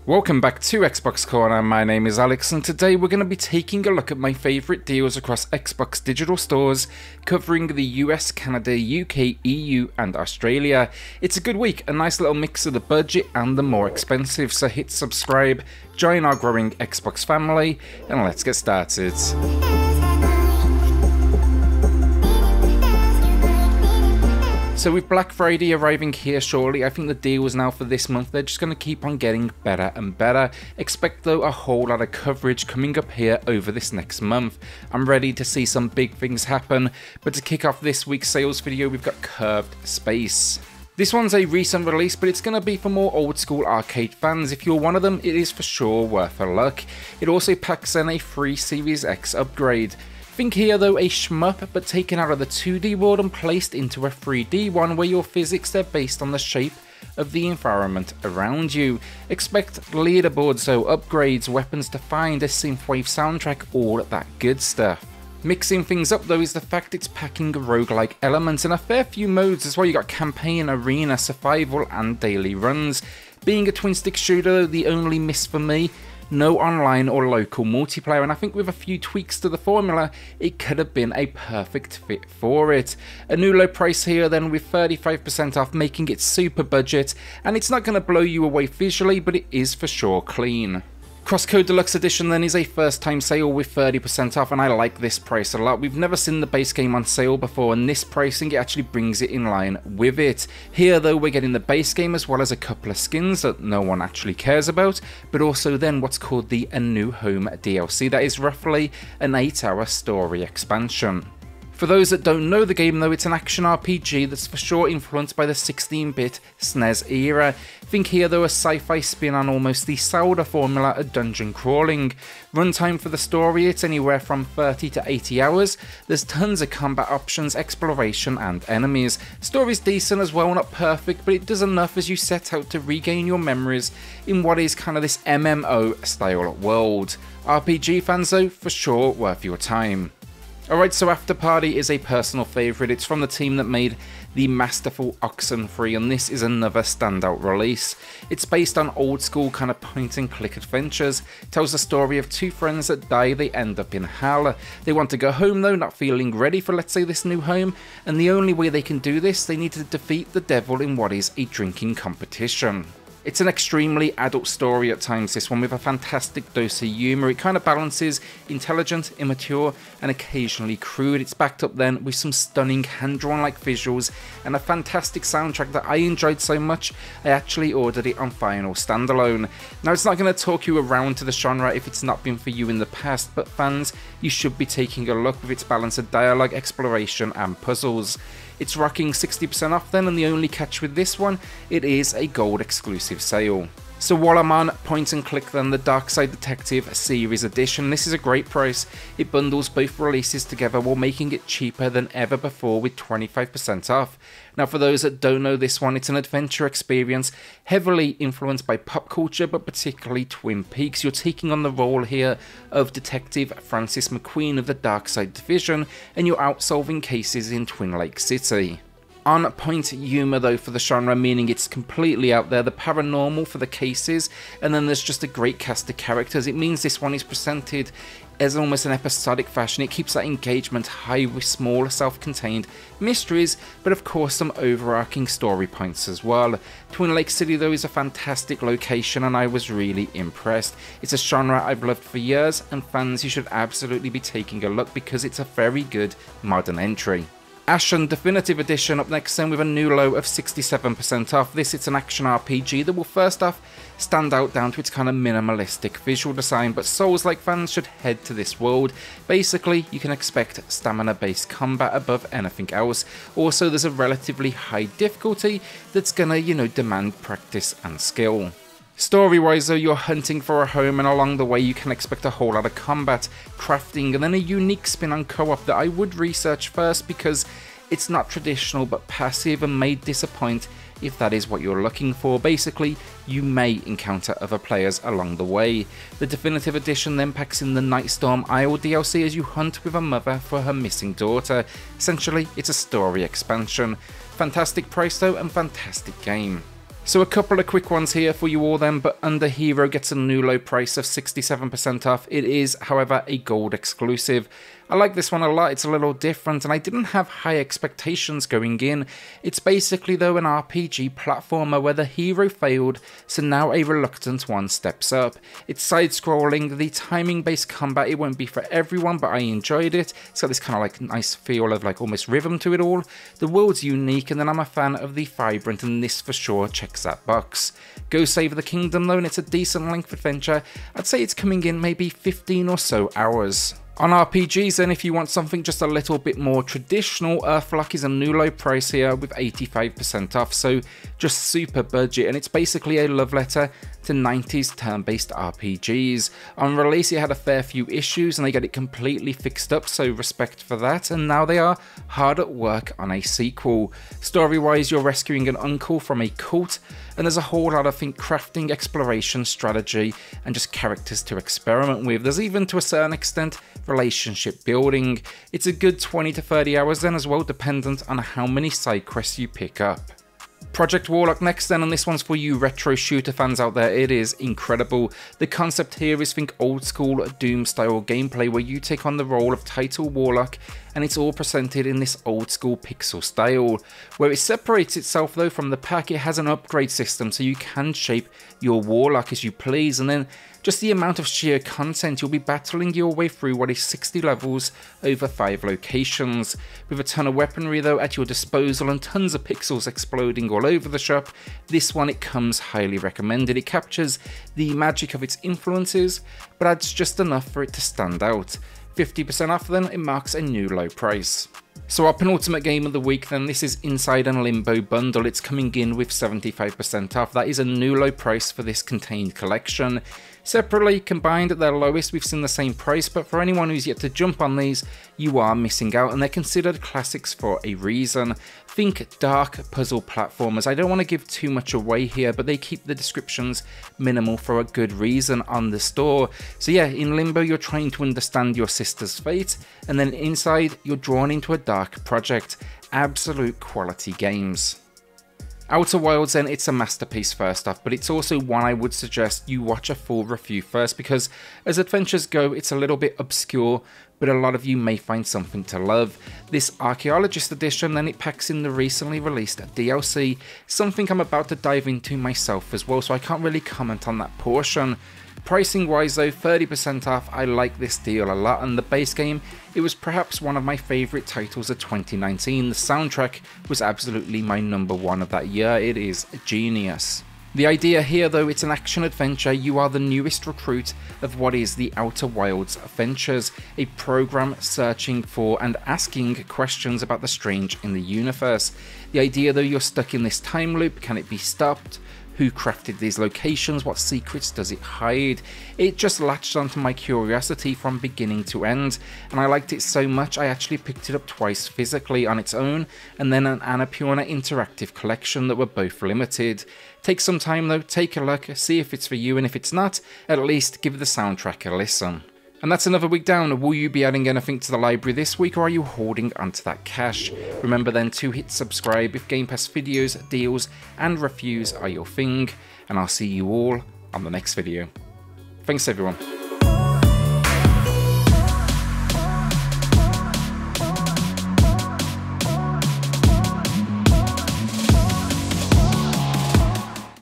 Welcome back to Xbox Corner. My name is Alex and today we're going to be taking a look at my favourite deals across Xbox digital stores covering the US, Canada, UK, EU and Australia. It's a good week, a nice little mix of the budget and the more expensive, so hit subscribe, join our growing Xbox family and let's get started. So with Black Friday arriving here shortly, I think the deals now for this month, they're just going to keep on getting better and better. Expect though a whole lot of coverage coming up here over this next month. I'm ready to see some big things happen, but to kick off this week's sales video, we've got Curved Space. This one's a recent release, but it's going to be for more old school arcade fans. If you're one of them, it is for sure worth a look. It also packs in a free Series X upgrade. Think here though a shmup, but taken out of the 2D world and placed into a 3D one where your physics are based on the shape of the environment around you. Expect leaderboards though, upgrades, weapons to find, a synthwave soundtrack, all that good stuff. Mixing things up though is the fact it's packing roguelike elements and a fair few modes as well. You got campaign, arena, survival and daily runs. Being a twin stick shooter, the only miss for me, no online or local multiplayer, and I think with a few tweaks to the formula, it could have been a perfect fit for it. A new low price here then with 35% off, making it super budget, and it's not going to blow you away visually, but it is for sure clean. Crosscode Deluxe Edition then is a first time sale with 30% off, and I like this price a lot. We've never seen the base game on sale before, and this pricing, it actually brings it in line with it. Here though, we're getting the base game as well as a couple of skins that no one actually cares about, but also then what's called the A New Home DLC. That is roughly an 8-hour story expansion. For those that don't know the game though, it's an action RPG that's for sure influenced by the 16-bit SNES era. Think here though a sci-fi spin on almost the Zelda formula of dungeon crawling. Runtime for the story, it's anywhere from 30 to 80 hours. There's tons of combat options, exploration and enemies. Story's decent as well, not perfect, but it does enough as you set out to regain your memories in what is kind of this MMO style world. RPG fans though, for sure worth your time. Alright, so Afterparty is a personal favourite. It's from the team that made the masterful Oxenfree, and this is another standout release. It's based on old school kind of point and click adventures. It tells the story of two friends that die, they end up in hell. They want to go home though, not feeling ready for, let's say, this new home, and the only way they can do this, they need to defeat the devil in what is a drinking competition. It's an extremely adult story at times, this one, with a fantastic dose of humour. It kind of balances intelligent, immature and occasionally crude. It's backed up then with some stunning hand-drawn like visuals and a fantastic soundtrack that I enjoyed so much I actually ordered it on final standalone. Now it's not going to talk you around to the genre if it's not been for you in the past, but fans, you should be taking a look with its balance of dialogue, exploration and puzzles. It's rocking 60% off then, and the only catch with this one, it is a gold exclusive sale. So while I'm on point and click then, the Darkside Detective Series Edition, this is a great price. It bundles both releases together while making it cheaper than ever before with 25% off. Now for those that don't know this one, it's an adventure experience heavily influenced by pop culture, but particularly Twin Peaks. You're taking on the role here of Detective Francis McQueen of the Darkside Division, and you're out solving cases in Twin Lake City. On point humour though for the genre, meaning it's completely out there, the paranormal for the cases, and then there's just a great cast of characters. It means this one is presented as almost an episodic fashion. It keeps that engagement high with small self-contained mysteries, but of course some overarching story points as well. Twin Lake City though is a fantastic location and I was really impressed. It's a genre I've loved for years, and fans, you should absolutely be taking a look because it's a very good modern entry. Ashen Definitive Edition up next then with a new low of 67% off. This, it's an action RPG that will first off stand out down to its kind of minimalistic visual design, but Souls-like fans should head to this world. Basically, you can expect stamina based combat above anything else. Also, there's a relatively high difficulty that's gonna, demand practice and skill. Story-wise though, you're hunting for a home, and along the way you can expect a whole lot of combat, crafting, and then a unique spin on co-op that I would research first because it's not traditional but passive and may disappoint if that is what you're looking for. Basically, you may encounter other players along the way. The Definitive Edition then packs in the Nightstorm Isle DLC as you hunt with a mother for her missing daughter. Essentially, it's a story expansion. Fantastic price though, and fantastic game. So a couple of quick ones here for you all then, but Underhero gets a new low price of 67% off. It is, however, a gold exclusive. I like this one a lot, it's a little different, and I didn't have high expectations going in. It's basically, though, an RPG platformer where the hero failed, so now a reluctant one steps up. It's side-scrolling, the timing-based combat, it won't be for everyone, but I enjoyed it. It's got this kind of like nice feel of like almost rhythm to it all. The world's unique, and then I'm a fan of the vibrant, and this for sure checks that box. Go Save the Kingdom though, and it's a decent length adventure. I'd say it's coming in maybe 15 or so hours. On RPGs then, if you want something just a little bit more traditional, Earthlock is a new low price here with 85% off, so just super budget, and it's basically a love letter to 90s turn-based RPGs. On release it had a fair few issues and they got it completely fixed up, so respect for that, and now they are hard at work on a sequel. Story-wise, you're rescuing an uncle from a cult, and there's a whole lot of crafting, exploration, strategy, and just characters to experiment with. There's even, to a certain extent, relationship building. It's a good 20 to 30 hours then as well, dependent on how many side quests you pick up. Project Warlock next then, and this one's for you retro shooter fans out there. It is incredible. The concept here is think old school Doom style gameplay where you take on the role of title Warlock, and it's all presented in this old school pixel style. Where it separates itself though from the pack, it has an upgrade system so you can shape your Warlock as you please, and then just the amount of sheer content, you'll be battling your way through what is 60 levels over 5 locations. With a ton of weaponry though at your disposal and tons of pixels exploding all over the shop, this one it comes highly recommended. It captures the magic of its influences, but adds just enough for it to stand out. 50% off then, it marks a new low price. So our penultimate game of the week then, this is Inside and Limbo bundle. It's coming in with 75% off. That is a new low price for this contained collection. Separately, combined at their lowest, we've seen the same price, but for anyone who's yet to jump on these, you are missing out, and they're considered classics for a reason. Think dark puzzle platformers. I don't want to give too much away here, but they keep the descriptions minimal for a good reason on the store. So yeah, in Limbo you're trying to understand your sister's fate, and then Inside you're drawn into a dark project. Absolute quality games. Outer Wilds then, it's a masterpiece first off, but it's also one I would suggest you watch a full review first, because as adventures go, it's a little bit obscure, but a lot of you may find something to love. This Archaeologist edition, then it packs in the recently released DLC, something I'm about to dive into myself as well, so I can't really comment on that portion. Pricing wise though, 30% off, I like this deal a lot, and the base game, it was perhaps one of my favourite titles of 2019. The soundtrack was absolutely my #1 of that year. It is genius. The idea here though, it's an action adventure. You are the newest recruit of what is the Outer Wilds Adventures, a program searching for and asking questions about the strange in the universe. The idea though, you're stuck in this time loop. Can it be stopped? Who crafted these locations? What secrets does it hide? It just latched onto my curiosity from beginning to end, and I liked it so much I actually picked it up twice physically on its own, and then an Annapurna interactive collection that were both limited. Take some time though, take a look, see if it's for you, and if it's not, at least give the soundtrack a listen. And that's another week down. Will you be adding anything to the library this week, or are you holding onto that cash? Remember then to hit subscribe if Game Pass videos, deals and reviews are your thing, and I'll see you all on the next video. Thanks everyone.